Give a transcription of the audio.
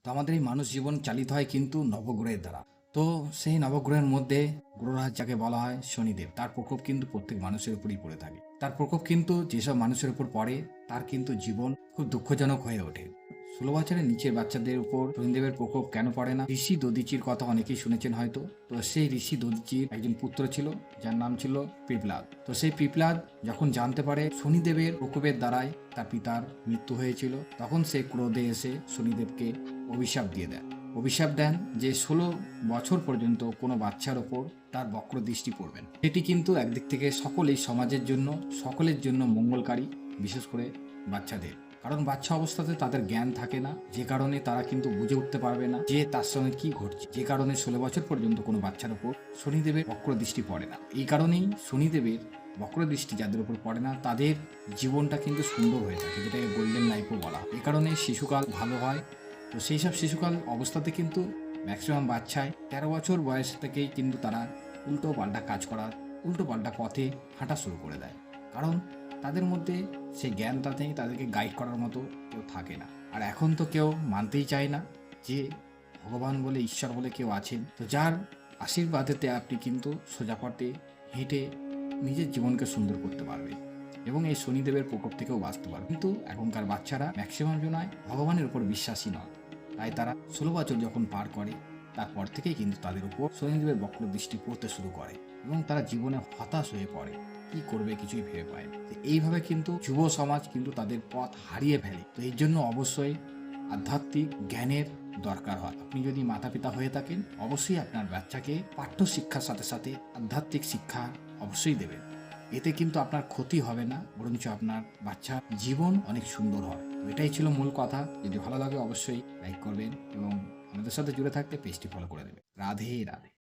তো আমাদের এই মানুষ জীবন চালিত হয় কিন্তু নবগ্রহের দ্বারা। তো সেই নবগ্রহের মধ্যে গ্রহরাজ যাকে বলা হয় শনিদেব, তার প্রকোপ কিন্তু প্রত্যেক মানুষের উপরই পড়ে থাকে। তার প্রকোপ কিন্তু যেসব মানুষের উপর পড়ে তার কিন্তু জীবন খুব দুঃখজনক হয়ে ওঠে। 16 বছরের নিচের বাচ্চাদের উপর শনিদেবের প্রকোপ কেন পড়ে না? ঋষি দধিচির কথা অনেকেই শুনেছেন হয়তো। তো সেই ঋষি দধিচির একজন পুত্র ছিল যার নাম ছিল পিপ্লাদ। তো সেই পিপ্লাদ যখন জানতে পারে শনিদেবের প্রকোপের দ্বারাই তার পিতার মৃত্যু হয়েছিল, তখন সে ক্রোধে এসে শনিদেবকে অভিশাপ দিয়ে দেন। অভিশাপ দেন যে 16 বছর পর্যন্ত কোনো বাচ্চার ওপর তার বক্র দৃষ্টি পড়বেন। এটি কিন্তু একদিক থেকে সকলেই সমাজের জন্য, সকলের জন্য মঙ্গলকারী, বিশেষ করে বাচ্চাদের। কারণ বাচ্চা অবস্থাতে তাদের জ্ঞান থাকে না, যে কারণে তারা কিন্তু বুঝে উঠতে পারবে না যে তার সঙ্গে কি ঘটছে, যে কারণে 16 বছর পর্যন্ত কোনো বাচ্চার ওপর শনিদেবের বক্র দৃষ্টি পড়ে না। এই কারণেই শনিদেবের বক্র দৃষ্টি যাদের উপর পড়ে না তাদের জীবনটা কিন্তু সুন্দর হয়ে থাকে, যেটাকে গোল্ডেন লাইফও বলা। এই কারণে শিশুকাল ভালো হয়। তো সেই সব শিশুকাল অবস্থাতে কিন্তু ম্যাক্সিমাম বাচ্চায় 13 বছর বয়স থেকেই কিন্তু তারা উল্টো পাল্টা কাজ করা, উল্টো পাল্টা পথে হাঁটা শুরু করে দেয়। কারণ তাদের মধ্যে সেই জ্ঞানটা নেই, তাদেরকে গাইড করার মতো কেউ থাকে না। আর এখন তো কেউ মানতেই চায় না যে ভগবান বলে, ঈশ্বর বলে কেউ আছেন, তো যার আশীর্বাদেতে আপনি কিন্তু সোজা পথে হেঁটে নিজের জীবনকে সুন্দর করতে পারবেন এবং এই শনিদেবের প্রকোপ থেকেও বাঁচতে পারবে। কিন্তু এখনকার বাচ্চারা ম্যাক্সিমাম জনায় ভগবানের উপর বিশ্বাসী নয়। তাই তারা 16 বছর যখন পার করে তারপর থেকেই কিন্তু তাদের উপর শনিদেবের বক্র দৃষ্টি পড়তে শুরু করে এবং তারা জীবনে হতাশ হয়ে পড়ে, কি করবে কিছুই ভেবে পায় না। তো এইভাবে কিন্তু যুব সমাজ কিন্তু তাদের পথ হারিয়ে ফেলে। তো এর জন্য অবশ্যই আধ্যাত্মিক জ্ঞানের দরকার হয়। আপনি যদি মাতা পিতা হয়ে থাকেন, অবশ্যই আপনার বাচ্চাকে পাঠ্য শিক্ষার সাথে সাথে আধ্যাত্মিক শিক্ষা অবশ্যই দেবেন। এতে কিন্তু আপনার ক্ষতি হবে না, বরঞ্চ আপনার বাচ্চার জীবন অনেক সুন্দর হয়। তো এটাই ছিল মূল কথা। যদি ভালো লাগে অবশ্যই লাইক করবেন এবং আমাদের সাথে জুড়ে থাকতে পেজটি ফলো করে দেবেন। রাধে রাধে।